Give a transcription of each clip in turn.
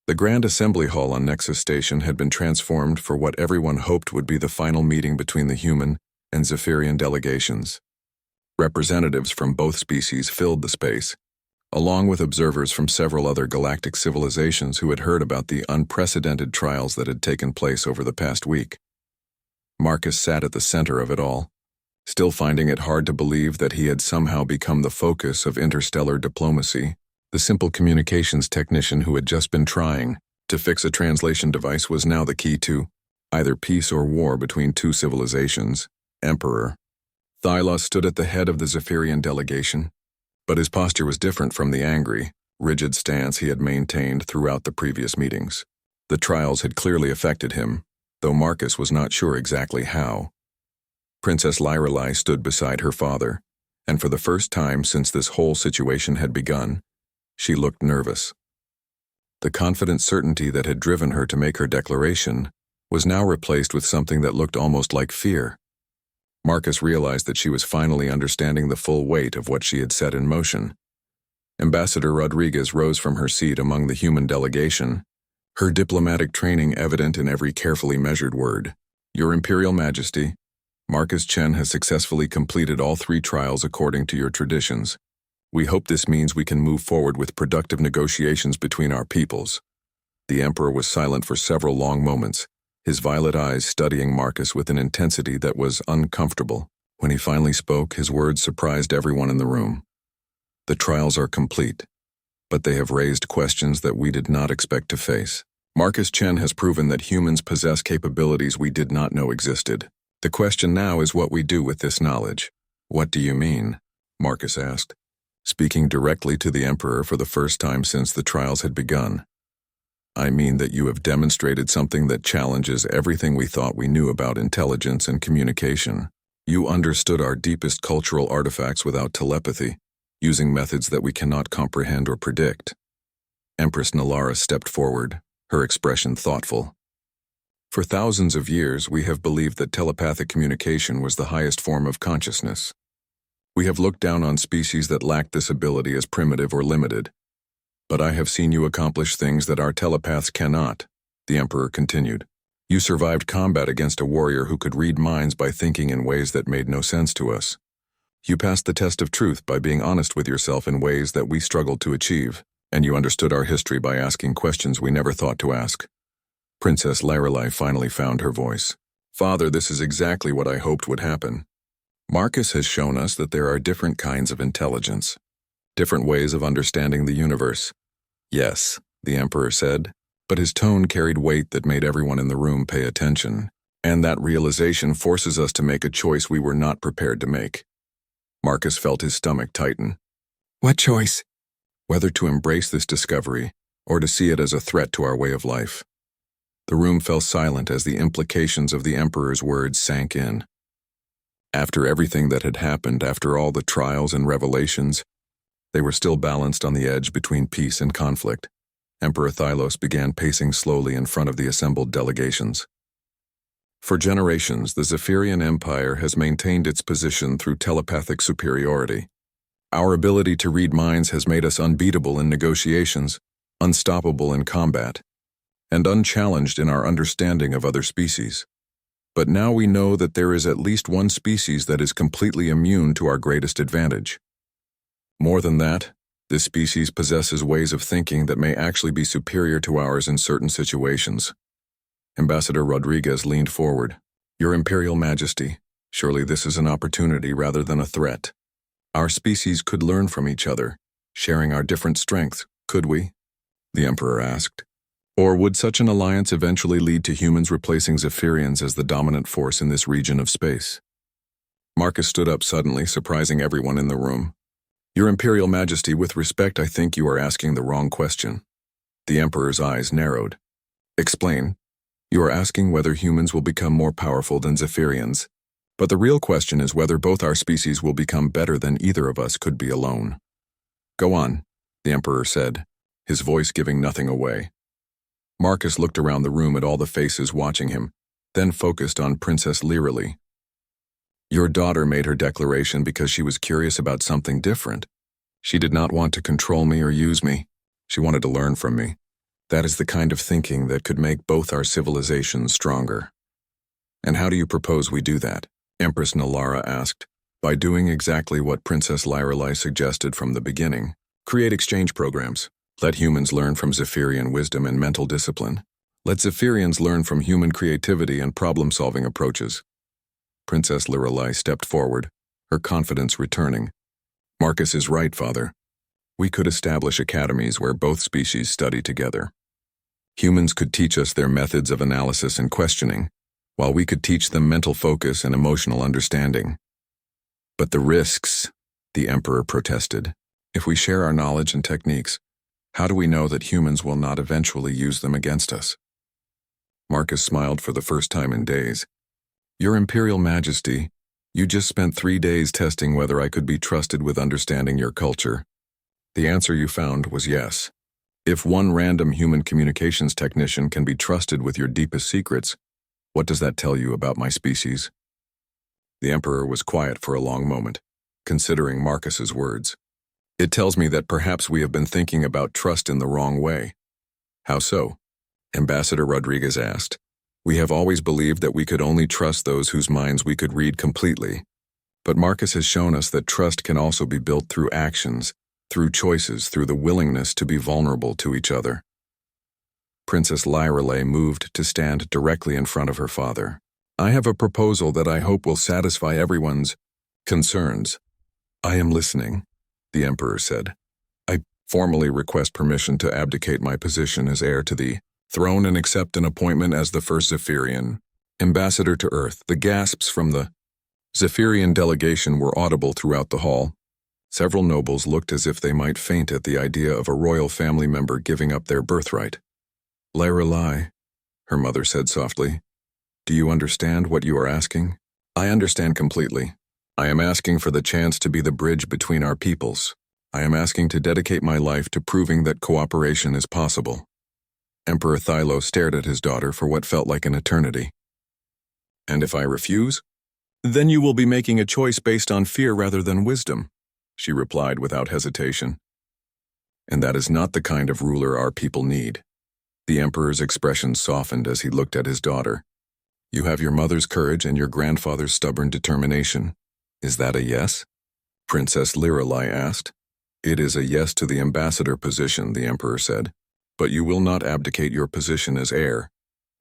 The Grand Assembly Hall on Nexus Station had been transformed for what everyone hoped would be the final meeting between the human and Zephyrian delegations. Representatives from both species filled the space, along with observers from several other galactic civilizations who had heard about the unprecedented trials that had taken place over the past week. Marcus sat at the center of it all, still finding it hard to believe that he had somehow become the focus of interstellar diplomacy. The simple communications technician who had just been trying to fix a translation device was now the key to either peace or war between two civilizations. Emperor Thylos stood at the head of the Zephyrian delegation, but his posture was different from the angry, rigid stance he had maintained throughout the previous meetings. The trials had clearly affected him, though Marcus was not sure exactly how. Princess Lyrelei stood beside her father, and for the first time since this whole situation had begun, she looked nervous. The confident certainty that had driven her to make her declaration was now replaced with something that looked almost like fear. Marcus realized that she was finally understanding the full weight of what she had set in motion. Ambassador Rodriguez rose from her seat among the human delegation, her diplomatic training evident in every carefully measured word. Your Imperial Majesty, Marcus Chen has successfully completed all 3 trials according to your traditions. We hope this means we can move forward with productive negotiations between our peoples. The Emperor was silent for several long moments, his violet eyes studying Marcus with an intensity that was uncomfortable. When he finally spoke, his words surprised everyone in the room. The trials are complete, but they have raised questions that we did not expect to face. Marcus Chen has proven that humans possess capabilities we did not know existed. The question now is what we do with this knowledge. What do you mean? Marcus asked, speaking directly to the Emperor for the first time since the trials had begun. I mean that you have demonstrated something that challenges everything we thought we knew about intelligence and communication. You understood our deepest cultural artifacts without telepathy, using methods that we cannot comprehend or predict. Empress Nalara stepped forward, her expression thoughtful. For thousands of years, we have believed that telepathic communication was the highest form of consciousness. We have looked down on species that lacked this ability as primitive or limited. But I have seen you accomplish things that our telepaths cannot, the Emperor continued. You survived combat against a warrior who could read minds by thinking in ways that made no sense to us. You passed the test of truth by being honest with yourself in ways that we struggled to achieve, and you understood our history by asking questions we never thought to ask. Princess Lyrelei finally found her voice. Father, this is exactly what I hoped would happen. Marcus has shown us that there are different kinds of intelligence, different ways of understanding the universe. Yes, the Emperor said, but his tone carried weight that made everyone in the room pay attention, and that realization forces us to make a choice we were not prepared to make. Marcus felt his stomach tighten. What choice? Whether to embrace this discovery or to see it as a threat to our way of life. The room fell silent as the implications of the Emperor's words sank in. After everything that had happened, after all the trials and revelations, they were still balanced on the edge between peace and conflict. Emperor Thylos began pacing slowly in front of the assembled delegations. For generations, the Zephyrian Empire has maintained its position through telepathic superiority. Our ability to read minds has made us unbeatable in negotiations, unstoppable in combat, and unchallenged in our understanding of other species. But now we know that there is at least one species that is completely immune to our greatest advantage. More than that, this species possesses ways of thinking that may actually be superior to ours in certain situations. Ambassador Rodriguez leaned forward. Your Imperial Majesty, surely this is an opportunity rather than a threat. Our species could learn from each other, sharing our different strengths, could we? The Emperor asked. Or would such an alliance eventually lead to humans replacing Zephyrians as the dominant force in this region of space? Marcus stood up suddenly, surprising everyone in the room. Your Imperial Majesty, with respect, I think you are asking the wrong question. The Emperor's eyes narrowed. Explain. You are asking whether humans will become more powerful than Zephyrians, but the real question is whether both our species will become better than either of us could be alone. Go on, the Emperor said, his voice giving nothing away. Marcus looked around the room at all the faces watching him, then focused on Princess Lyrelei. Your daughter made her declaration because she was curious about something different. She did not want to control me or use me. She wanted to learn from me. That is the kind of thinking that could make both our civilizations stronger. And how do you propose we do that? Empress Nalara asked. By doing exactly what Princess Lyrelai suggested from the beginning. Create exchange programs. Let humans learn from Zephyrian wisdom and mental discipline. Let Zephyrians learn from human creativity and problem-solving approaches. Princess Lyrelai stepped forward, her confidence returning. Marcus is right, Father. We could establish academies where both species study together. Humans could teach us their methods of analysis and questioning, while we could teach them mental focus and emotional understanding. But the risks, the Emperor protested. If we share our knowledge and techniques, how do we know that humans will not eventually use them against us? Marcus smiled for the first time in days. Your Imperial Majesty, you just spent 3 days testing whether I could be trusted with understanding your culture. The answer you found was yes. If one random human communications technician can be trusted with your deepest secrets, what does that tell you about my species? The Emperor was quiet for a long moment, considering Marcus's words. It tells me that perhaps we have been thinking about trust in the wrong way. How so? Ambassador Rodriguez asked. We have always believed that we could only trust those whose minds we could read completely. But Marcus has shown us that trust can also be built through actions, through choices, through the willingness to be vulnerable to each other. Princess Lyrelai moved to stand directly in front of her father. I have a proposal that I hope will satisfy everyone's concerns. I am listening, the Emperor said. I formally request permission to abdicate my position as heir to the throne and accept an appointment as the first Zephyrian ambassador to Earth. The gasps from the Zephyrian delegation were audible throughout the hall. Several nobles looked as if they might faint at the idea of a royal family member giving up their birthright. Lyrelai, her mother said softly, do you understand what you are asking? I understand completely. I am asking for the chance to be the bridge between our peoples. I am asking to dedicate my life to proving that cooperation is possible. Emperor Thylo stared at his daughter for what felt like an eternity. And if I refuse? Then you will be making a choice based on fear rather than wisdom, she replied without hesitation. And that is not the kind of ruler our people need. The Emperor's expression softened as he looked at his daughter. You have your mother's courage and your grandfather's stubborn determination. Is that a yes? Princess Lyrelai asked. It is a yes to the ambassador position, the Emperor said. But you will not abdicate your position as heir.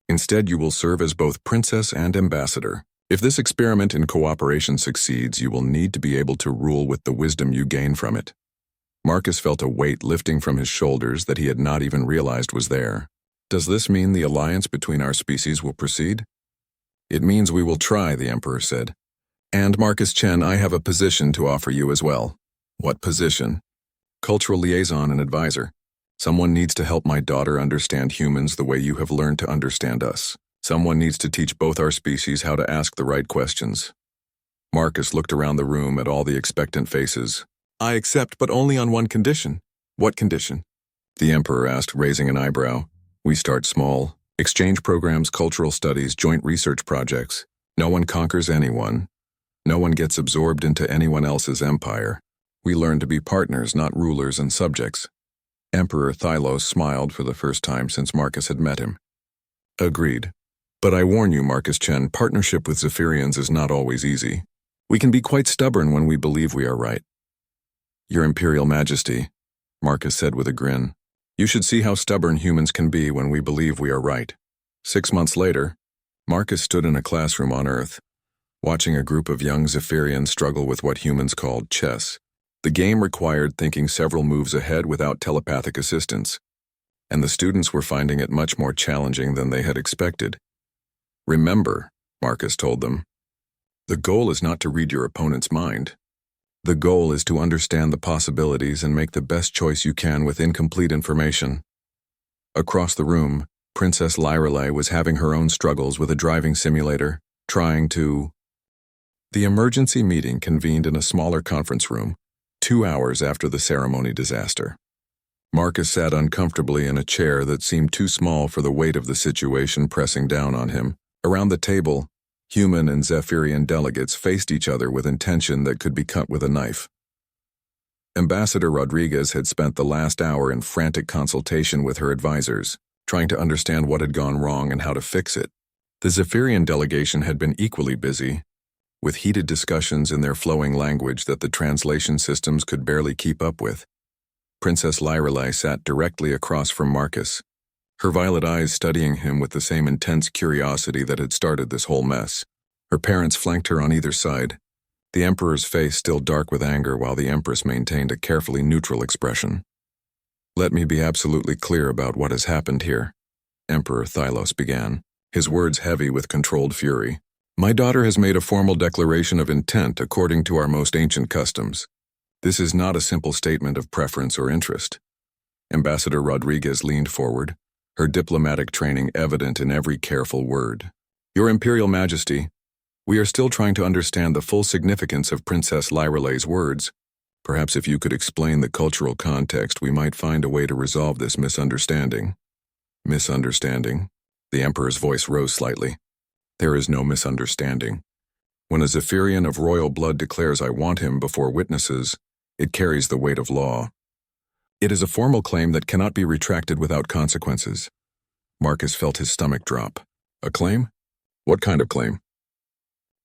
Instead, you will serve as both princess and ambassador. If this experiment in cooperation succeeds, you will need to be able to rule with the wisdom you gain from it. Marcus felt a weight lifting from his shoulders that he had not even realized was there. Does this mean the alliance between our species will proceed? It means we will try, the Emperor said. And Marcus Chen, I have a position to offer you as well. What position? Cultural liaison and advisor. Someone needs to help my daughter understand humans the way you have learned to understand us. Someone needs to teach both our species how to ask the right questions. Marcus looked around the room at all the expectant faces. I accept, but only on one condition. What condition? The Emperor asked, raising an eyebrow. We start small. Exchange programs, cultural studies, joint research projects. No one conquers anyone. No one gets absorbed into anyone else's empire. We learn to be partners, not rulers and subjects. Emperor Thylo smiled for the first time since Marcus had met him. Agreed. But I warn you, Marcus Chen, partnership with Zephyrians is not always easy. We can be quite stubborn when we believe we are right. Your Imperial Majesty, Marcus said with a grin, you should see how stubborn humans can be when we believe we are right. 6 months later, Marcus stood in a classroom on Earth, watching a group of young Zephyrians struggle with what humans called chess. The game required thinking several moves ahead without telepathic assistance, and the students were finding it much more challenging than they had expected. Remember, Marcus told them, the goal is not to read your opponent's mind. The goal is to understand the possibilities and make the best choice you can with incomplete information. Across the room, Princess Lyrelai was having her own struggles with a driving simulator, trying to... The emergency meeting convened in a smaller conference room, 2 hours after the ceremony disaster. Marcus sat uncomfortably in a chair that seemed too small for the weight of the situation pressing down on him. Around the table, human and Zephyrian delegates faced each other with intention that could be cut with a knife. Ambassador Rodriguez had spent the last hour in frantic consultation with her advisors, trying to understand what had gone wrong and how to fix it. The Zephyrian delegation had been equally busy, with heated discussions in their flowing language that the translation systems could barely keep up with. Princess Lyrelei sat directly across from Marcus, her violet eyes studying him with the same intense curiosity that had started this whole mess. Her parents flanked her on either side, the Emperor's face still dark with anger while the Empress maintained a carefully neutral expression. "Let me be absolutely clear about what has happened here," Emperor Thylos began, his words heavy with controlled fury. "My daughter has made a formal declaration of intent according to our most ancient customs. This is not a simple statement of preference or interest." Ambassador Rodriguez leaned forward, her diplomatic training evident in every careful word. "Your Imperial Majesty, we are still trying to understand the full significance of Princess Lyrelei's words. Perhaps if you could explain the cultural context, we might find a way to resolve this misunderstanding." "Misunderstanding?" The Emperor's voice rose slightly. "There is no misunderstanding. When a Zephyrian of royal blood declares I want him before witnesses, it carries the weight of law. It is a formal claim that cannot be retracted without consequences." Marcus felt his stomach drop. "A claim? What kind of claim?"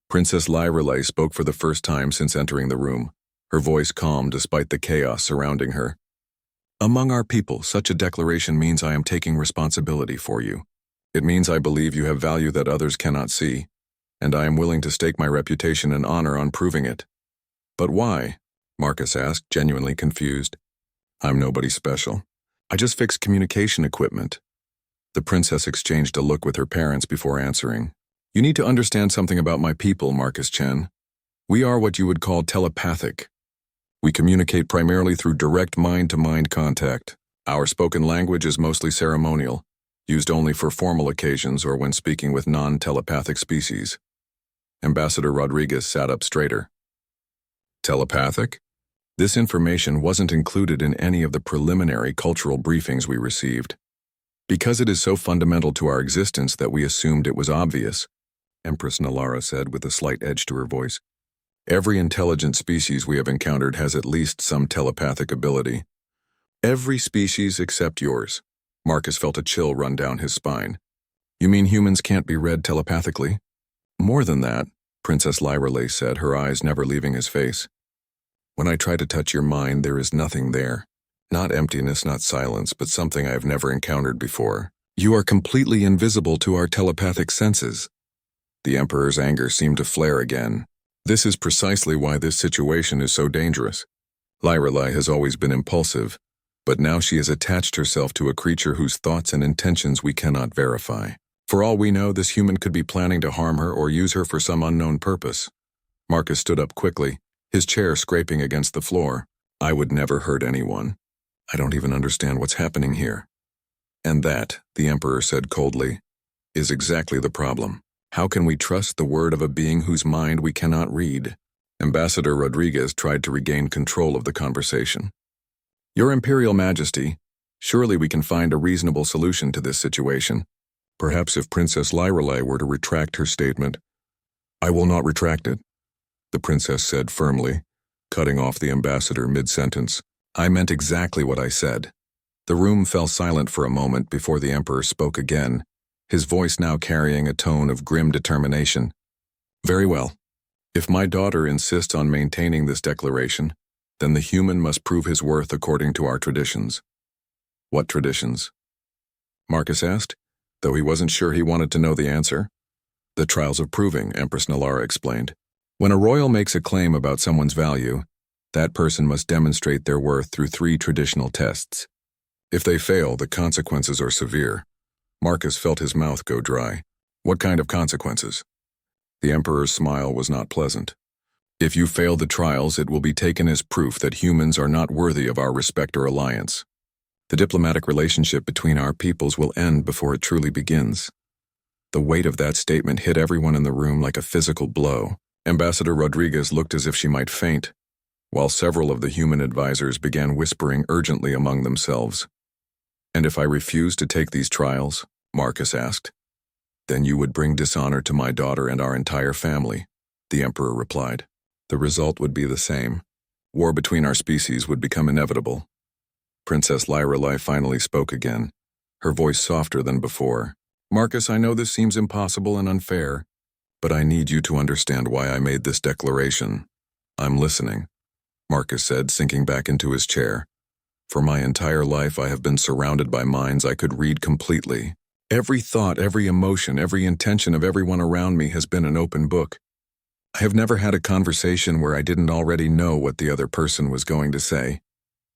Princess Lyrelei spoke for the first time since entering the room, her voice calm despite the chaos surrounding her. "Among our people, such a declaration means I am taking responsibility for you. It means I believe you have value that others cannot see, and I am willing to stake my reputation and honor on proving it." "But why?" Marcus asked, genuinely confused. "I'm nobody special. I just fix communication equipment." The princess exchanged a look with her parents before answering. "You need to understand something about my people, Marcus Chen. We are what you would call telepathic. We communicate primarily through direct mind-to-mind contact. Our spoken language is mostly ceremonial, used only for formal occasions or when speaking with non-telepathic species." Ambassador Rodriguez sat up straighter. "Telepathic?" This information wasn't included in any of the preliminary cultural briefings we received. "Because it is so fundamental to our existence that we assumed it was obvious," Empress Nalara said with a slight edge to her voice. "Every intelligent species we have encountered has at least some telepathic ability." "Every species except yours." Marcus felt a chill run down his spine. "You mean humans can't be read telepathically?" "More than that," Princess Lyrelei said, her eyes never leaving his face. "When I try to touch your mind, there is nothing there. Not emptiness, not silence, but something I have never encountered before. You are completely invisible to our telepathic senses." The Emperor's anger seemed to flare again. "This is precisely why this situation is so dangerous. Lyrelei has always been impulsive, but now she has attached herself to a creature whose thoughts and intentions we cannot verify. For all we know, this human could be planning to harm her or use her for some unknown purpose." Marcus stood up quickly, his chair scraping against the floor. "I would never hurt anyone. I don't even understand what's happening here." "And that," the Emperor said coldly, "is exactly the problem. How can we trust the word of a being whose mind we cannot read?" Ambassador Rodriguez tried to regain control of the conversation. "Your Imperial Majesty, surely we can find a reasonable solution to this situation. Perhaps if Princess Lyrelei were to retract her statement." "I will not retract it," the princess said firmly, cutting off the ambassador mid-sentence. "I meant exactly what I said." The room fell silent for a moment before the Emperor spoke again, his voice now carrying a tone of grim determination. "Very well. If my daughter insists on maintaining this declaration, then the human must prove his worth according to our traditions." "What traditions?" Marcus asked, though he wasn't sure he wanted to know the answer. "The trials of proving," Empress Nalara explained. "When a royal makes a claim about someone's value, that person must demonstrate their worth through 3 traditional tests. If they fail, the consequences are severe." Marcus felt his mouth go dry. "What kind of consequences?" The Emperor's smile was not pleasant. "If you fail the trials, it will be taken as proof that humans are not worthy of our respect or alliance. The diplomatic relationship between our peoples will end before it truly begins." The weight of that statement hit everyone in the room like a physical blow. Ambassador Rodriguez looked as if she might faint, while several of the human advisors began whispering urgently among themselves. "And if I refuse to take these trials?" Marcus asked. "Then you would bring dishonor to my daughter and our entire family," the Emperor replied. "The result would be the same. War between our species would become inevitable. Princess Lyrelai finally spoke again, her voice softer than before. Marcus, I know this seems impossible and unfair, but I need you to understand why I made this declaration. I'm listening, Marcus said, sinking back into his chair. For my entire life, I have been surrounded by minds I could read completely. Every thought, every emotion, every intention of everyone around me has been an open book. I have never had a conversation where I didn't already know what the other person was going to say.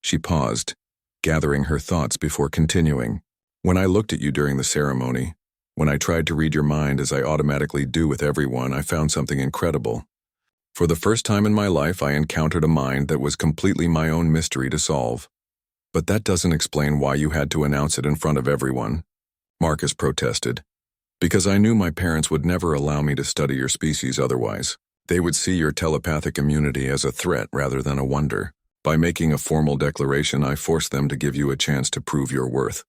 She paused, gathering her thoughts before continuing. When I looked at you during the ceremony, when I tried to read your mind as I automatically do with everyone, I found something incredible. For the first time in my life, I encountered a mind that was completely my own mystery to solve. But that doesn't explain why you had to announce it in front of everyone, Marcus protested. Because I knew my parents would never allow me to study your species otherwise. They would see your telepathic immunity as a threat rather than a wonder. By making a formal declaration, I forced them to give you a chance to prove your worth.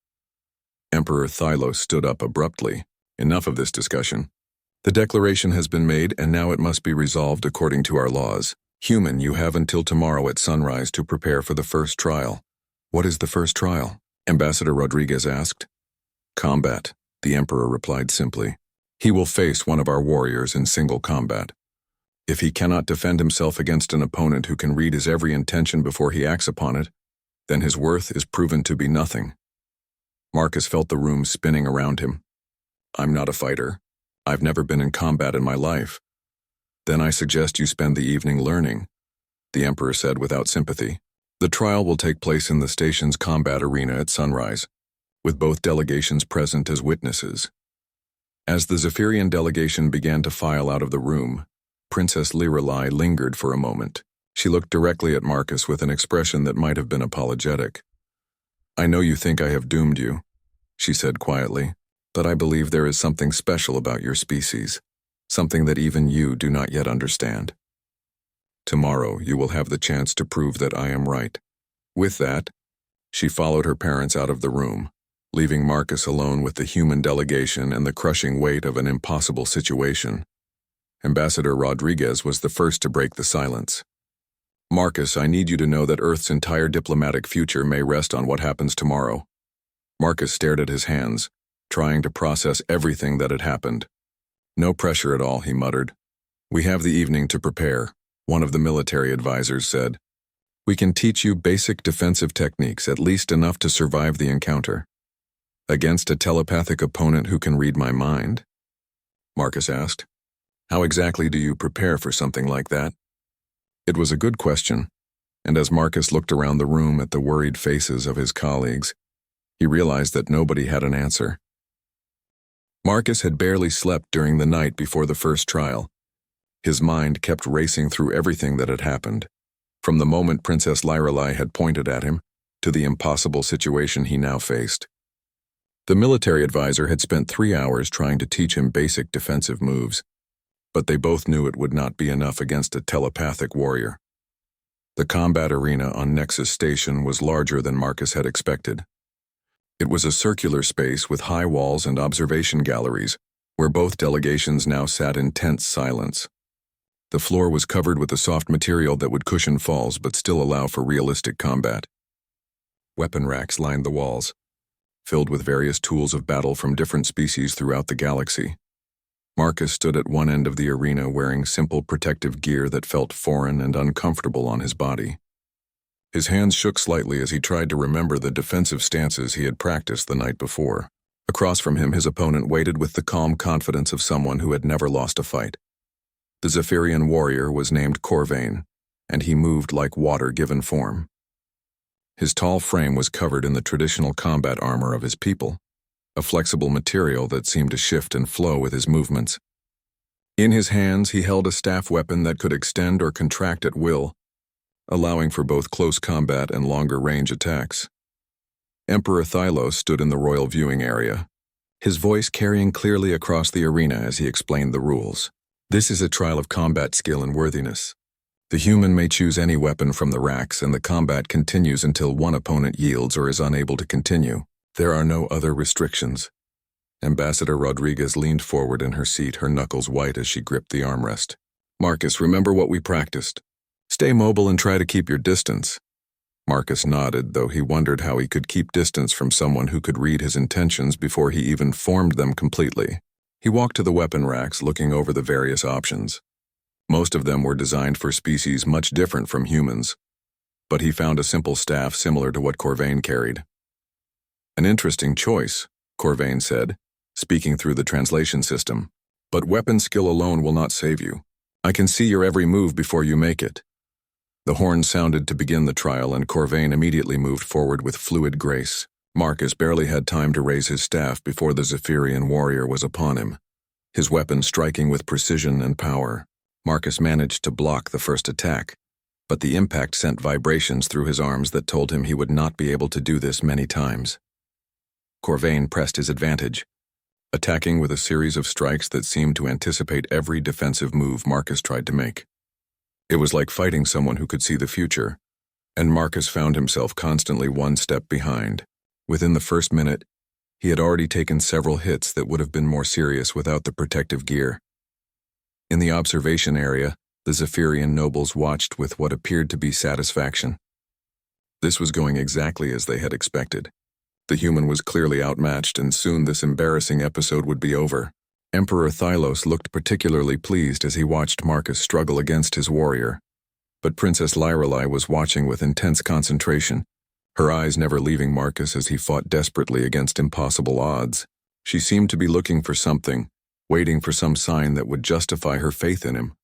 Emperor Thylos stood up abruptly. Enough of this discussion. The declaration has been made, and now it must be resolved according to our laws. Human, you have until tomorrow at sunrise to prepare for the first trial. What is the first trial? Ambassador Rodriguez asked. Combat, the Emperor replied simply. He will face one of our warriors in single combat. If he cannot defend himself against an opponent who can read his every intention before he acts upon it, then his worth is proven to be nothing. Marcus felt the room spinning around him. I'm not a fighter. I've never been in combat in my life. Then I suggest you spend the evening learning, the Emperor said without sympathy. The trial will take place in the station's combat arena at sunrise, with both delegations present as witnesses. As the Zephyrian delegation began to file out of the room, Princess Lyrelai lingered for a moment. She looked directly at Marcus with an expression that might have been apologetic. I know you think I have doomed you, she said quietly, but I believe there is something special about your species, something that even you do not yet understand. Tomorrow you will have the chance to prove that I am right. With that, she followed her parents out of the room, leaving Marcus alone with the human delegation and the crushing weight of an impossible situation. Ambassador Rodriguez was the first to break the silence. Marcus, I need you to know that Earth's entire diplomatic future may rest on what happens tomorrow. Marcus stared at his hands, trying to process everything that had happened. No pressure at all, he muttered. We have the evening to prepare, one of the military advisors said. We can teach you basic defensive techniques, at least enough to survive the encounter. Against a telepathic opponent who can read my mind? Marcus asked. How exactly do you prepare for something like that? It was a good question, and as Marcus looked around the room at the worried faces of his colleagues, he realized that nobody had an answer. Marcus had barely slept during the night before the first trial. His mind kept racing through everything that had happened, from the moment Princess Lyrelai had pointed at him to the impossible situation he now faced. The military advisor had spent 3 hours trying to teach him basic defensive moves, but they both knew it would not be enough against a telepathic warrior. The combat arena on Nexus Station was larger than Marcus had expected. It was a circular space with high walls and observation galleries, where both delegations now sat in tense silence. The floor was covered with a soft material that would cushion falls but still allow for realistic combat. Weapon racks lined the walls, filled with various tools of battle from different species throughout the galaxy. Marcus stood at one end of the arena wearing simple protective gear that felt foreign and uncomfortable on his body. His hands shook slightly as he tried to remember the defensive stances he had practiced the night before. Across from him, his opponent waited with the calm confidence of someone who had never lost a fight. The Zephyrian warrior was named Corvain, and he moved like water given form. His tall frame was covered in the traditional combat armor of his people, a flexible material that seemed to shift and flow with his movements. In his hands, he held a staff weapon that could extend or contract at will, allowing for both close combat and longer-range attacks. Emperor Thylos stood in the royal viewing area, his voice carrying clearly across the arena as he explained the rules. This is a trial of combat skill and worthiness. The human may choose any weapon from the racks, and the combat continues until one opponent yields or is unable to continue. There are no other restrictions. Ambassador Rodriguez leaned forward in her seat, her knuckles white as she gripped the armrest. Marcus, remember what we practiced. Stay mobile and try to keep your distance. Marcus nodded, though he wondered how he could keep distance from someone who could read his intentions before he even formed them completely. He walked to the weapon racks, looking over the various options. Most of them were designed for species much different from humans, but he found a simple staff similar to what Corvain carried. An interesting choice, Corvain said, speaking through the translation system. But weapon skill alone will not save you. I can see your every move before you make it. The horn sounded to begin the trial, and Corvain immediately moved forward with fluid grace. Marcus barely had time to raise his staff before the Zephyrian warrior was upon him, his weapon striking with precision and power. Marcus managed to block the first attack, but the impact sent vibrations through his arms that told him he would not be able to do this many times. Corvain pressed his advantage, attacking with a series of strikes that seemed to anticipate every defensive move Marcus tried to make. It was like fighting someone who could see the future, and Marcus found himself constantly one step behind. Within the first minute, he had already taken several hits that would have been more serious without the protective gear. In the observation area, the Zephyrian nobles watched with what appeared to be satisfaction. This was going exactly as they had expected. The human was clearly outmatched, and soon this embarrassing episode would be over. Emperor Thylos looked particularly pleased as he watched Marcus struggle against his warrior. But Princess Lyrelei was watching with intense concentration, her eyes never leaving Marcus as he fought desperately against impossible odds. She seemed to be looking for something, waiting for some sign that would justify her faith in him.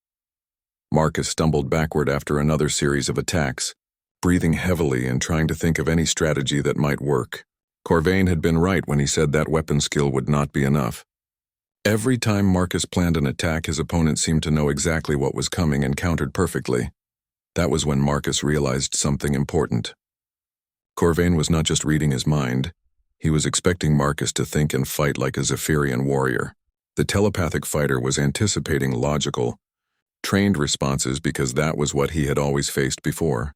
Marcus stumbled backward after another series of attacks, breathing heavily and trying to think of any strategy that might work. Corvain had been right when he said that weapon skill would not be enough. Every time Marcus planned an attack, his opponent seemed to know exactly what was coming and countered perfectly. That was when Marcus realized something important. Corvain was not just reading his mind, he was expecting Marcus to think and fight like a Zephyrian warrior. The telepathic fighter was anticipating logical, trained responses because that was what he had always faced before.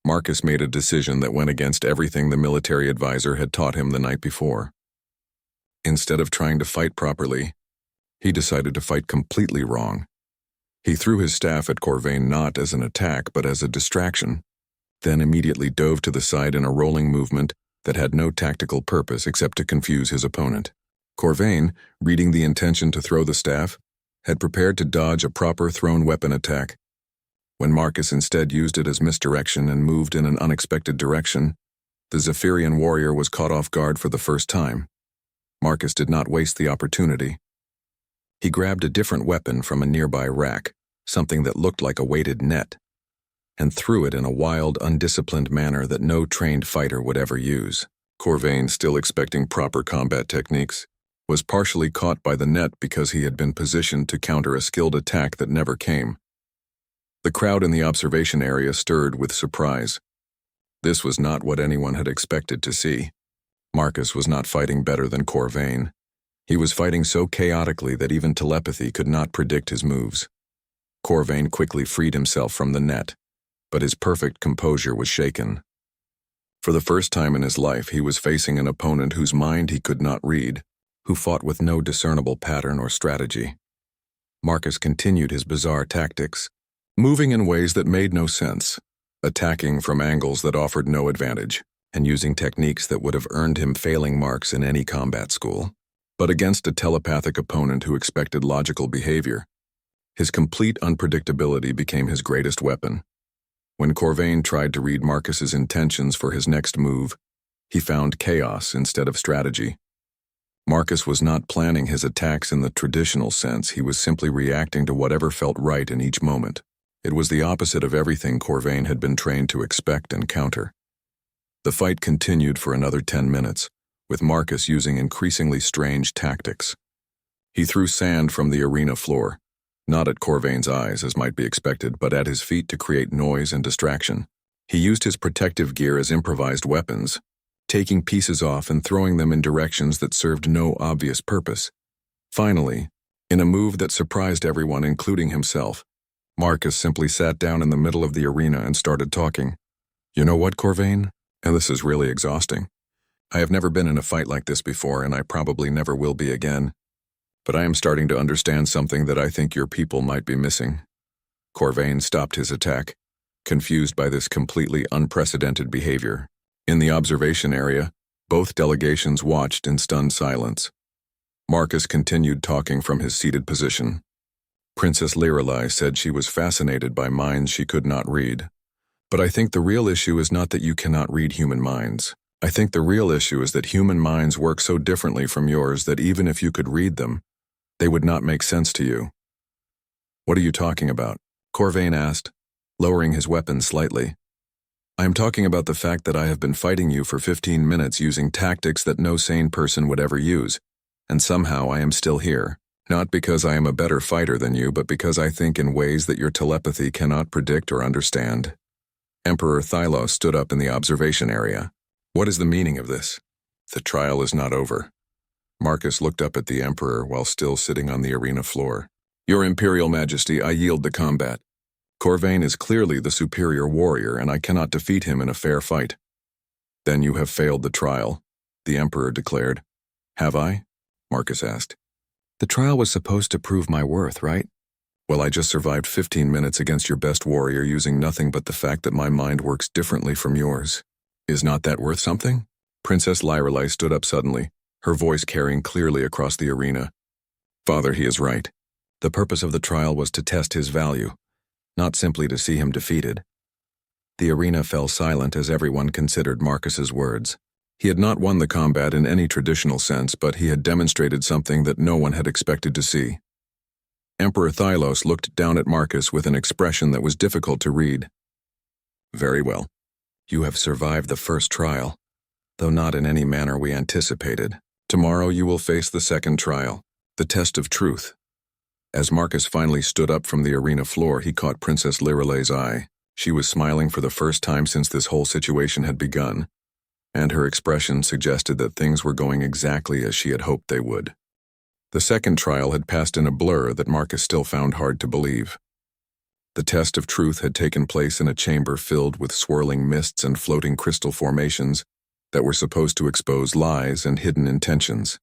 Marcus made a decision that went against everything the military advisor had taught him the night before. Instead of trying to fight properly, he decided to fight completely wrong. He threw his staff at Corvain not as an attack but as a distraction, then immediately dove to the side in a rolling movement that had no tactical purpose except to confuse his opponent. Corvain, reading the intention to throw the staff, had prepared to dodge a proper thrown weapon attack. When Marcus instead used it as misdirection and moved in an unexpected direction, the Zephyrian warrior was caught off guard for the first time. Marcus did not waste the opportunity. He grabbed a different weapon from a nearby rack, something that looked like a weighted net, and threw it in a wild, undisciplined manner that no trained fighter would ever use. Corvain, still expecting proper combat techniques, was partially caught by the net because he had been positioned to counter a skilled attack that never came. The crowd in the observation area stirred with surprise. This was not what anyone had expected to see. Marcus was not fighting better than Corvain. He was fighting so chaotically that even telepathy could not predict his moves. Corvain quickly freed himself from the net, but his perfect composure was shaken. For the first time in his life, he was facing an opponent whose mind he could not read, who fought with no discernible pattern or strategy. Marcus continued his bizarre tactics, moving in ways that made no sense, attacking from angles that offered no advantage, and using techniques that would have earned him failing marks in any combat school. But against a telepathic opponent who expected logical behavior, his complete unpredictability became his greatest weapon. When Corvain tried to read Marcus's intentions for his next move, he found chaos instead of strategy. Marcus was not planning his attacks in the traditional sense, he was simply reacting to whatever felt right in each moment. It was the opposite of everything Corvain had been trained to expect and counter. The fight continued for another 10 minutes, with Marcus using increasingly strange tactics. He threw sand from the arena floor, not at Corvain's eyes as might be expected, but at his feet to create noise and distraction. He used his protective gear as improvised weapons, taking pieces off and throwing them in directions that served no obvious purpose. Finally, in a move that surprised everyone, including himself, Marcus simply sat down in the middle of the arena and started talking. "You know what, Corvain? And this is really exhausting. I have never been in a fight like this before, and I probably never will be again. But I am starting to understand something that I think your people might be missing." Corvain stopped his attack, confused by this completely unprecedented behavior. In the observation area, both delegations watched in stunned silence. Marcus continued talking from his seated position. Princess Lirelai said she was fascinated by minds she could not read. But I think the real issue is not that you cannot read human minds. I think the real issue is that human minds work so differently from yours that even if you could read them, they would not make sense to you. What are you talking about? Corvain asked, lowering his weapon slightly. I am talking about the fact that I have been fighting you for 15 minutes using tactics that no sane person would ever use, and somehow I am still here. Not because I am a better fighter than you, but because I think in ways that your telepathy cannot predict or understand. Emperor Thylos stood up in the observation area. What is the meaning of this? The trial is not over. Marcus looked up at the Emperor while still sitting on the arena floor. Your Imperial Majesty, I yield the combat. Corvain is clearly the superior warrior, and I cannot defeat him in a fair fight. Then you have failed the trial, the Emperor declared. Have I? Marcus asked. The trial was supposed to prove my worth, right? Well, I just survived 15 minutes against your best warrior using nothing but the fact that my mind works differently from yours. Is not that worth something? Princess Lirelai stood up suddenly, her voice carrying clearly across the arena. Father, he is right. The purpose of the trial was to test his value, not simply to see him defeated. The arena fell silent as everyone considered Marcus's words. He had not won the combat in any traditional sense, but he had demonstrated something that no one had expected to see. Emperor Thylos looked down at Marcus with an expression that was difficult to read. Very well. You have survived the first trial, though not in any manner we anticipated. Tomorrow you will face the second trial, the test of truth. As Marcus finally stood up from the arena floor, he caught Princess Lirelai's eye. She was smiling for the first time since this whole situation had begun, and her expression suggested that things were going exactly as she had hoped they would. The second trial had passed in a blur that Marcus still found hard to believe. The test of truth had taken place in a chamber filled with swirling mists and floating crystal formations that were supposed to expose lies and hidden intentions.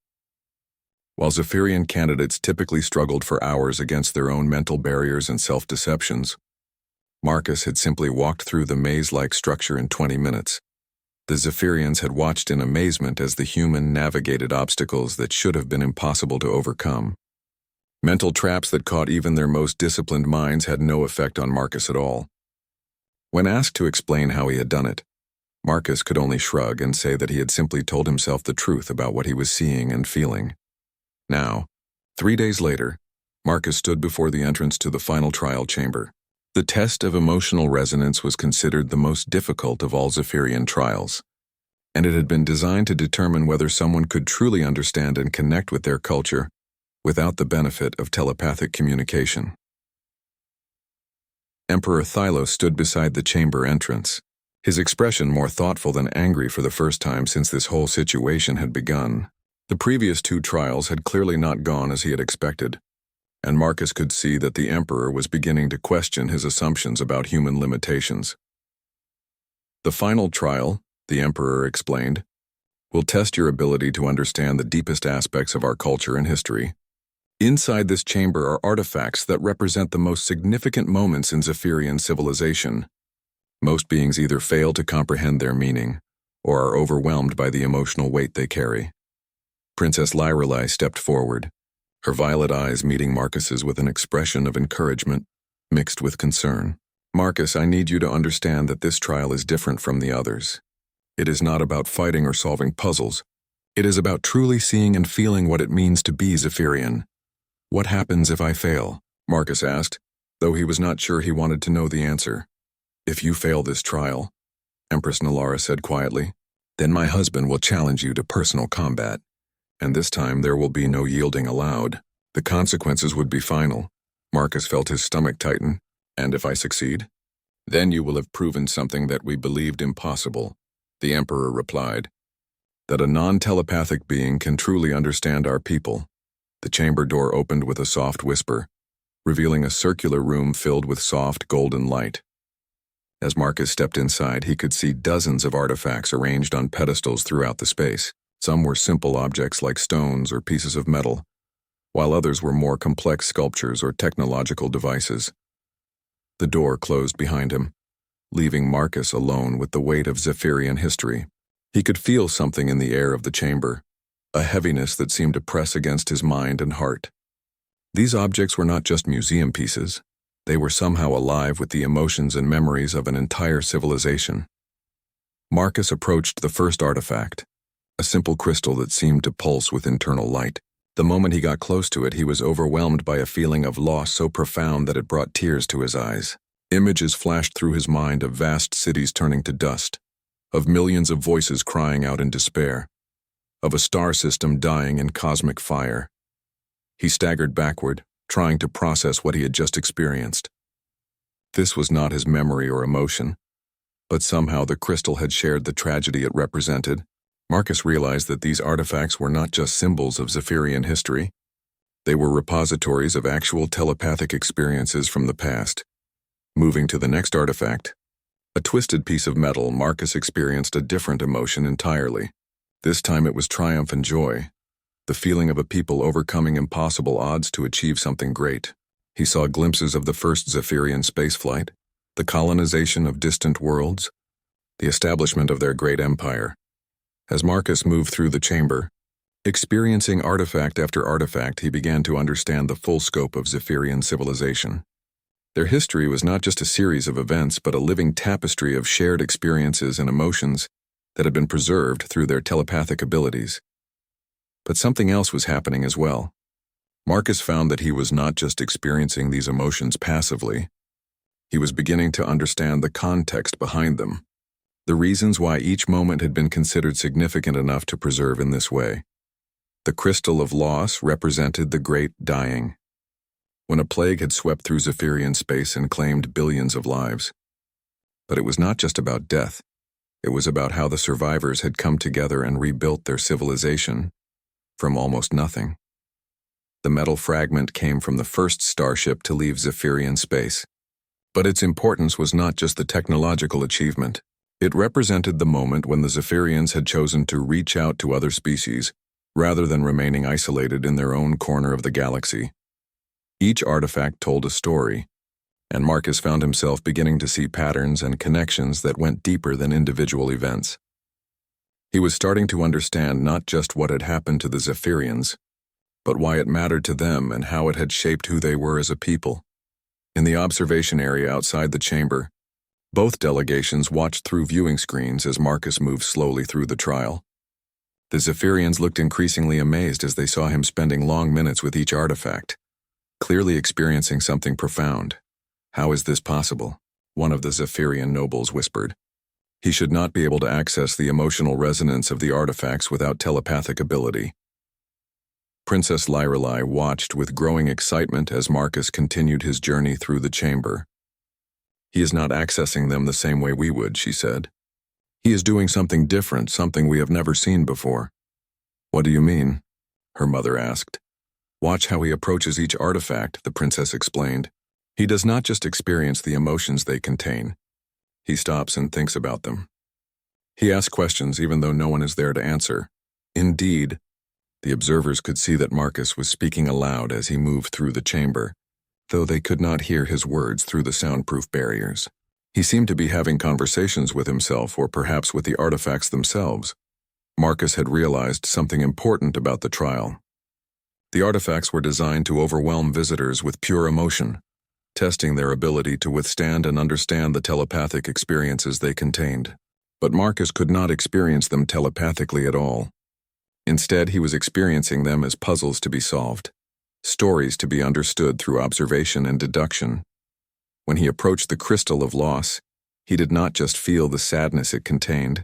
While Zephyrian candidates typically struggled for hours against their own mental barriers and self-deceptions, Marcus had simply walked through the maze-like structure in 20 minutes. The Zephyrians had watched in amazement as the human navigated obstacles that should have been impossible to overcome. Mental traps that caught even their most disciplined minds had no effect on Marcus at all. When asked to explain how he had done it, Marcus could only shrug and say that he had simply told himself the truth about what he was seeing and feeling. Now, 3 days later, Marcus stood before the entrance to the final trial chamber. The test of emotional resonance was considered the most difficult of all Zephyrian trials, and it had been designed to determine whether someone could truly understand and connect with their culture without the benefit of telepathic communication. Emperor Thylos stood beside the chamber entrance, his expression more thoughtful than angry for the first time since this whole situation had begun. The previous 2 trials had clearly not gone as he had expected, and Marcus could see that the Emperor was beginning to question his assumptions about human limitations. The final trial, the Emperor explained, will test your ability to understand the deepest aspects of our culture and history. Inside this chamber are artifacts that represent the most significant moments in Zephyrian civilization. Most beings either fail to comprehend their meaning, or are overwhelmed by the emotional weight they carry. Princess Lirelai stepped forward, her violet eyes meeting Marcus's with an expression of encouragement, mixed with concern. Marcus, I need you to understand that this trial is different from the others. It is not about fighting or solving puzzles. It is about truly seeing and feeling what it means to be Zephyrian. What happens if I fail? Marcus asked, though he was not sure he wanted to know the answer. If you fail this trial, Empress Nalara said quietly, then my husband will challenge you to personal combat. And this time there will be no yielding allowed. The consequences would be final. Marcus felt his stomach tighten. And if I succeed? Then you will have proven something that we believed impossible, the Emperor replied. That a non-telepathic being can truly understand our people. The chamber door opened with a soft whisper, revealing a circular room filled with soft golden light. As Marcus stepped inside, he could see dozens of artifacts arranged on pedestals throughout the space. Some were simple objects like stones or pieces of metal, while others were more complex sculptures or technological devices. The door closed behind him, leaving Marcus alone with the weight of Zephyrian history. He could feel something in the air of the chamber, a heaviness that seemed to press against his mind and heart. These objects were not just museum pieces. They were somehow alive with the emotions and memories of an entire civilization. Marcus approached the first artifact, a simple crystal that seemed to pulse with internal light. The moment he got close to it, he was overwhelmed by a feeling of loss so profound that it brought tears to his eyes. Images flashed through his mind of vast cities turning to dust, of millions of voices crying out in despair, of a star system dying in cosmic fire. He staggered backward, trying to process what he had just experienced. This was not his memory or emotion, but somehow the crystal had shared the tragedy it represented. Marcus realized that these artifacts were not just symbols of Zephyrian history. They were repositories of actual telepathic experiences from the past. Moving to the next artifact, a twisted piece of metal, Marcus experienced a different emotion entirely. This time it was triumph and joy, the feeling of a people overcoming impossible odds to achieve something great. He saw glimpses of the first Zephyrian spaceflight, the colonization of distant worlds, the establishment of their great empire. As Marcus moved through the chamber, experiencing artifact after artifact, he began to understand the full scope of Zephyrian civilization. Their history was not just a series of events, but a living tapestry of shared experiences and emotions that had been preserved through their telepathic abilities. But something else was happening as well. Marcus found that he was not just experiencing these emotions passively. He was beginning to understand the context behind them, the reasons why each moment had been considered significant enough to preserve in this way. The crystal of loss represented the great dying, when a plague had swept through Zephyrian space and claimed billions of lives. But it was not just about death. It was about how the survivors had come together and rebuilt their civilization from almost nothing. The metal fragment came from the first starship to leave Zephyrian space. But its importance was not just the technological achievement. It represented the moment when the Zephyrians had chosen to reach out to other species, rather than remaining isolated in their own corner of the galaxy. Each artifact told a story, and Marcus found himself beginning to see patterns and connections that went deeper than individual events. He was starting to understand not just what had happened to the Zephyrians, but why it mattered to them and how it had shaped who they were as a people. In the observation area outside the chamber, both delegations watched through viewing screens as Marcus moved slowly through the trial. The Zephyrians looked increasingly amazed as they saw him spending long minutes with each artifact, clearly experiencing something profound. "How is this possible?" one of the Zephyrian nobles whispered. He should not be able to access the emotional resonance of the artifacts without telepathic ability. Princess Lyrelai watched with growing excitement as Marcus continued his journey through the chamber. "He is not accessing them the same way we would," she said. "He is doing something different, something we have never seen before." "What do you mean?" her mother asked. "Watch how he approaches each artifact," the princess explained. "He does not just experience the emotions they contain. He stops and thinks about them. He asks questions even though no one is there to answer." Indeed, the observers could see that Marcus was speaking aloud as he moved through the chamber, though they could not hear his words through the soundproof barriers. He seemed to be having conversations with himself or perhaps with the artifacts themselves. Marcus had realized something important about the trial. The artifacts were designed to overwhelm visitors with pure emotion, testing their ability to withstand and understand the telepathic experiences they contained. But Marcus could not experience them telepathically at all. Instead, he was experiencing them as puzzles to be solved, stories to be understood through observation and deduction. When he approached the crystal of loss, he did not just feel the sadness it contained.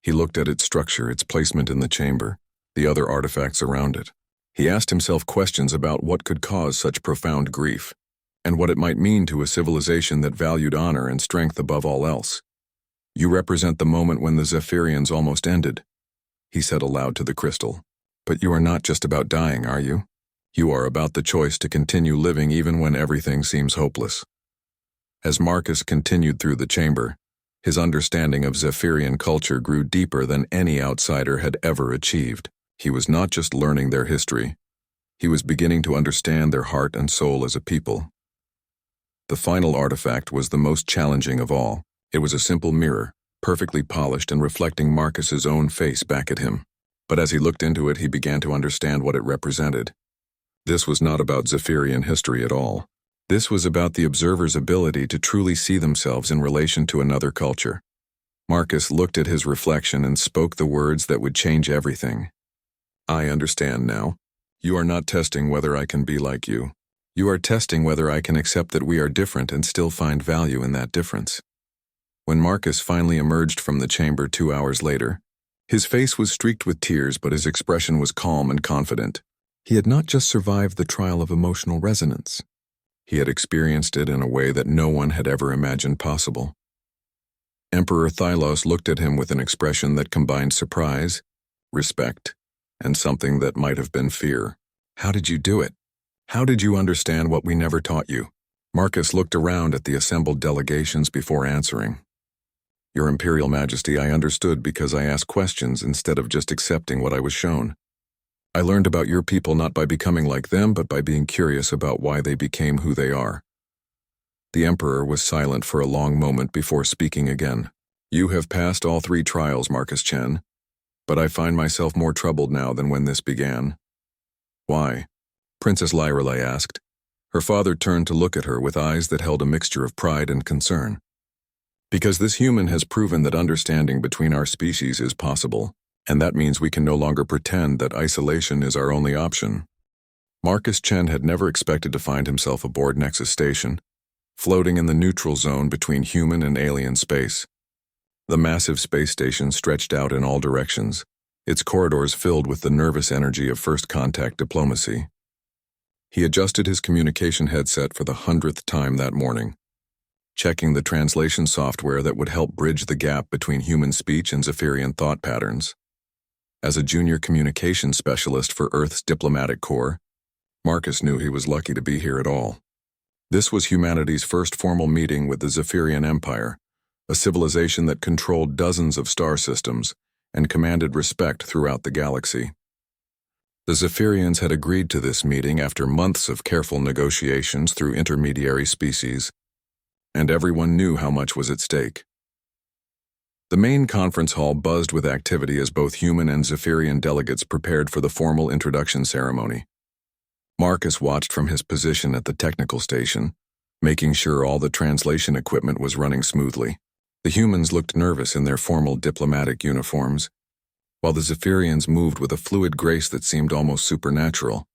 He looked at its structure, its placement in the chamber, the other artifacts around it. He asked himself questions about what could cause such profound grief, and what it might mean to a civilization that valued honor and strength above all else. "You represent the moment when the Zephyrians almost ended," he said aloud to the crystal. "But you are not just about dying, are you? You are about the choice to continue living even when everything seems hopeless." As Marcus continued through the chamber, his understanding of Zephyrian culture grew deeper than any outsider had ever achieved. He was not just learning their history. He was beginning to understand their heart and soul as a people. The final artifact was the most challenging of all. It was a simple mirror, perfectly polished and reflecting Marcus's own face back at him. But as he looked into it, he began to understand what it represented. This was not about Zephyrian history at all. This was about the observer's ability to truly see themselves in relation to another culture. Marcus looked at his reflection and spoke the words that would change everything. I understand now. You are not testing whether I can be like you. You are testing whether I can accept that we are different and still find value in that difference. When Marcus finally emerged from the chamber 2 hours later, his face was streaked with tears, but his expression was calm and confident. He had not just survived the trial of emotional resonance. He had experienced it in a way that no one had ever imagined possible. Emperor Thylos looked at him with an expression that combined surprise, respect, and something that might have been fear. How did you do it? How did you understand what we never taught you? Marcus looked around at the assembled delegations before answering. Your Imperial Majesty, I understood because I asked questions instead of just accepting what I was shown. I learned about your people not by becoming like them, but by being curious about why they became who they are. The Emperor was silent for a long moment before speaking again. You have passed all 3 trials, Marcus Chen, but I find myself more troubled now than when this began. Why? Princess Lyrelei asked. Her father turned to look at her with eyes that held a mixture of pride and concern. Because this human has proven that understanding between our species is possible, and that means we can no longer pretend that isolation is our only option. Marcus Chen had never expected to find himself aboard Nexus Station, floating in the neutral zone between human and alien space. The massive space station stretched out in all directions, its corridors filled with the nervous energy of first contact diplomacy. He adjusted his communication headset for the 100th time that morning, checking the translation software that would help bridge the gap between human speech and Zephyrian thought patterns. As a junior communications specialist for Earth's diplomatic corps, Marcus knew he was lucky to be here at all. This was humanity's first formal meeting with the Zephyrian Empire, a civilization that controlled dozens of star systems and commanded respect throughout the galaxy. The Zephyrians had agreed to this meeting after months of careful negotiations through intermediary species, and everyone knew how much was at stake. The main conference hall buzzed with activity as both human and Zephyrian delegates prepared for the formal introduction ceremony. Marcus watched from his position at the technical station, making sure all the translation equipment was running smoothly. The humans looked nervous in their formal diplomatic uniforms, while the Zephyrians moved with a fluid grace that seemed almost supernatural.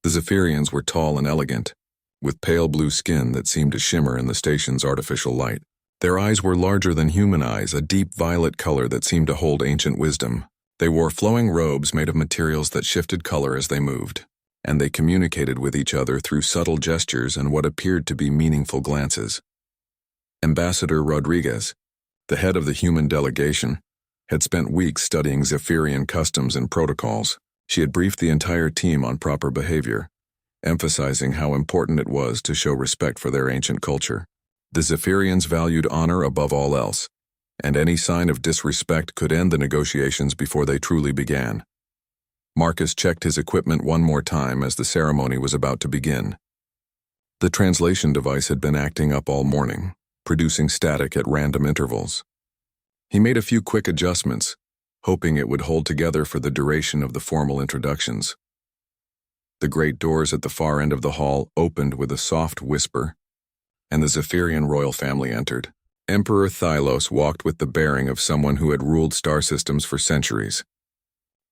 The Zephyrians were tall and elegant, with pale blue skin that seemed to shimmer in the station's artificial light. Their eyes were larger than human eyes, a deep violet color that seemed to hold ancient wisdom. They wore flowing robes made of materials that shifted color as they moved, and they communicated with each other through subtle gestures and what appeared to be meaningful glances. Ambassador Rodriguez, the head of the human delegation, had spent weeks studying Zephyrian customs and protocols. She had briefed the entire team on proper behavior, emphasizing how important it was to show respect for their ancient culture. The Zephyrians valued honor above all else, and any sign of disrespect could end the negotiations before they truly began. Marcus checked his equipment one more time as the ceremony was about to begin. The translation device had been acting up all morning, producing static at random intervals. He made a few quick adjustments, hoping it would hold together for the duration of the formal introductions. The great doors at the far end of the hall opened with a soft whisper, and the Zephyrian royal family entered. Emperor Thylos walked with the bearing of someone who had ruled star systems for centuries.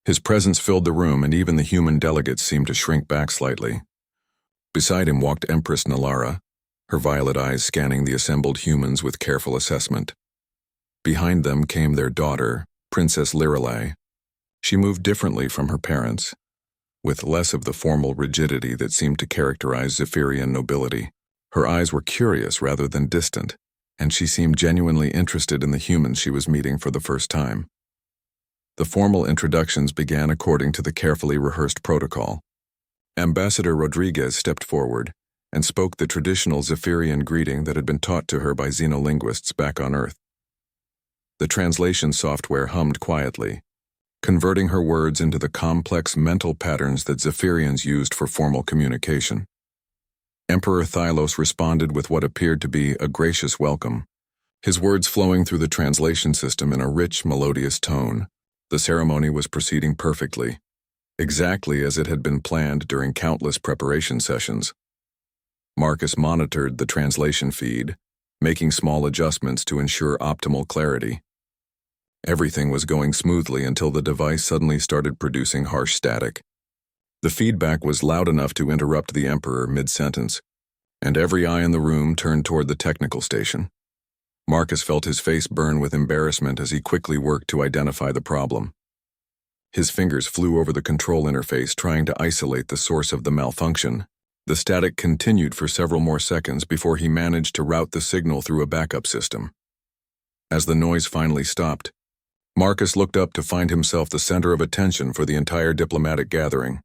His presence filled the room, and even the human delegates seemed to shrink back slightly. Beside him walked Empress Nalara, her violet eyes scanning the assembled humans with careful assessment. Behind them came their daughter, Princess Lyrelei. She moved differently from her parents, with less of the formal rigidity that seemed to characterize Zephyrian nobility. Her eyes were curious rather than distant, and she seemed genuinely interested in the humans she was meeting for the first time. The formal introductions began according to the carefully rehearsed protocol. Ambassador Rodriguez stepped forward and spoke the traditional Zephyrian greeting that had been taught to her by xenolinguists back on Earth. The translation software hummed quietly, converting her words into the complex mental patterns that Zephyrians used for formal communication. Emperor Thylos responded with what appeared to be a gracious welcome, his words flowing through the translation system in a rich, melodious tone. The ceremony was proceeding perfectly, exactly as it had been planned during countless preparation sessions. Marcus monitored the translation feed, making small adjustments to ensure optimal clarity. Everything was going smoothly until the device suddenly started producing harsh static. The feedback was loud enough to interrupt the Emperor mid-sentence, and every eye in the room turned toward the technical station. Marcus felt his face burn with embarrassment as he quickly worked to identify the problem. His fingers flew over the control interface trying to isolate the source of the malfunction. The static continued for several more seconds before he managed to route the signal through a backup system. As the noise finally stopped, Marcus looked up to find himself the center of attention for the entire diplomatic gathering.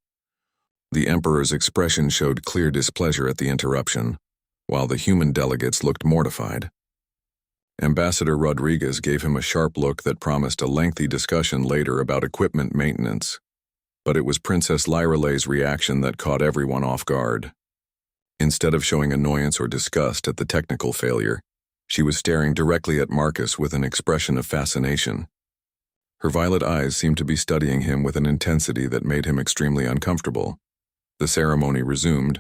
The Emperor's expression showed clear displeasure at the interruption, while the human delegates looked mortified. Ambassador Rodriguez gave him a sharp look that promised a lengthy discussion later about equipment maintenance. But it was Princess Lyrale's reaction that caught everyone off guard. Instead of showing annoyance or disgust at the technical failure, she was staring directly at Marcus with an expression of fascination. Her violet eyes seemed to be studying him with an intensity that made him extremely uncomfortable. The ceremony resumed,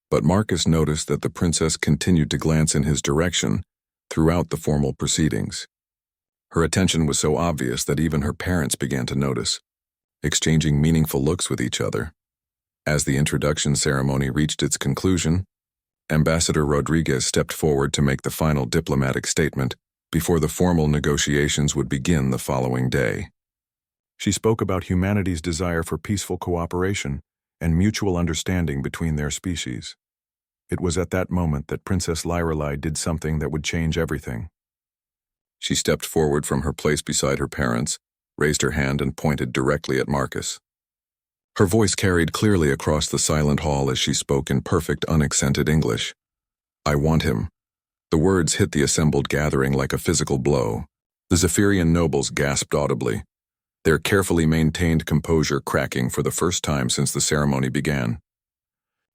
but Marcus noticed that the princess continued to glance in his direction throughout the formal proceedings. Her attention was so obvious that even her parents began to notice, exchanging meaningful looks with each other. As the introduction ceremony reached its conclusion, Ambassador Rodriguez stepped forward to make the final diplomatic statement before the formal negotiations would begin the following day. She spoke about humanity's desire for peaceful cooperation and mutual understanding between their species. It was at that moment that Princess Lyrale did something that would change everything. She stepped forward from her place beside her parents, raised her hand and pointed directly at Marcus. Her voice carried clearly across the silent hall as she spoke in perfect, unaccented English. "I want him." The words hit the assembled gathering like a physical blow. The Zephyrian nobles gasped audibly, their carefully maintained composure cracking for the first time since the ceremony began.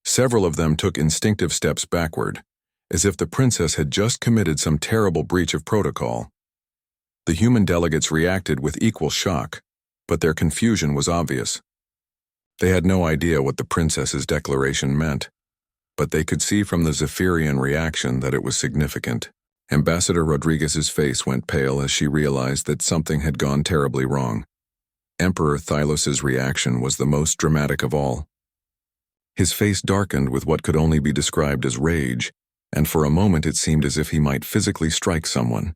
Several of them took instinctive steps backward, as if the princess had just committed some terrible breach of protocol. The human delegates reacted with equal shock, but their confusion was obvious. They had no idea what the princess's declaration meant, but they could see from the Zephyrian reaction that it was significant. Ambassador Rodriguez's face went pale as she realized that something had gone terribly wrong. Emperor Thylos's reaction was the most dramatic of all. His face darkened with what could only be described as rage, and for a moment it seemed as if he might physically strike someone.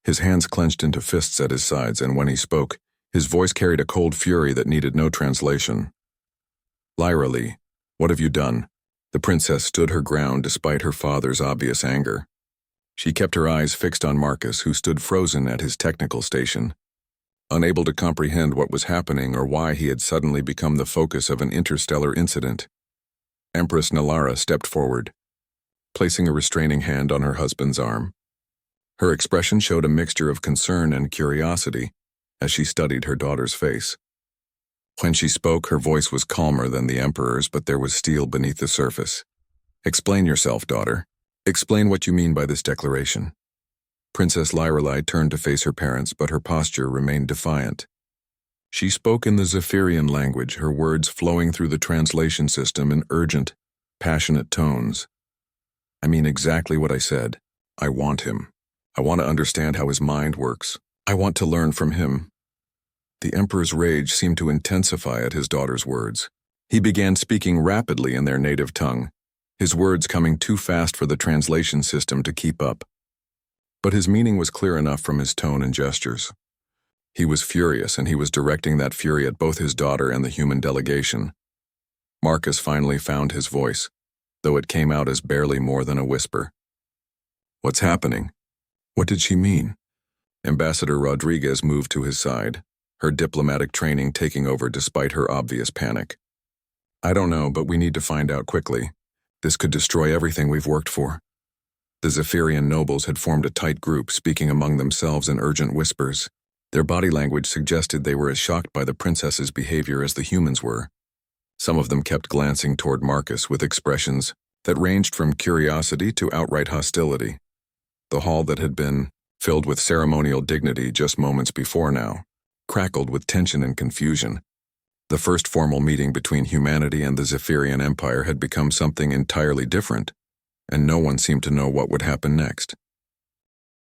His hands clenched into fists at his sides, and when he spoke, his voice carried a cold fury that needed no translation. "Lyrale, what have you done?" The princess stood her ground despite her father's obvious anger. She kept her eyes fixed on Marcus, who stood frozen at his technical station, unable to comprehend what was happening or why he had suddenly become the focus of an interstellar incident. Empress Nalara stepped forward, placing a restraining hand on her husband's arm. Her expression showed a mixture of concern and curiosity as she studied her daughter's face. When she spoke, her voice was calmer than the Emperor's, but there was steel beneath the surface. "Explain yourself, daughter. Explain what you mean by this declaration." Princess Lyrale turned to face her parents, but her posture remained defiant. She spoke in the Zephyrian language, her words flowing through the translation system in urgent, passionate tones. "I mean exactly what I said. I want him. I want to understand how his mind works. I want to learn from him." The Emperor's rage seemed to intensify at his daughter's words. He began speaking rapidly in their native tongue, his words coming too fast for the translation system to keep up. But his meaning was clear enough from his tone and gestures. He was furious, and he was directing that fury at both his daughter and the human delegation. Marcus finally found his voice, though it came out as barely more than a whisper. "What's happening? What did she mean?" Ambassador Rodriguez moved to his side, her diplomatic training taking over despite her obvious panic. "I don't know, but we need to find out quickly. This could destroy everything we've worked for." The Zephyrian nobles had formed a tight group, speaking among themselves in urgent whispers. Their body language suggested they were as shocked by the princess's behavior as the humans were. Some of them kept glancing toward Marcus with expressions that ranged from curiosity to outright hostility. The hall that had been filled with ceremonial dignity just moments before now crackled with tension and confusion. The first formal meeting between humanity and the Zephyrian Empire had become something entirely different, and no one seemed to know what would happen next.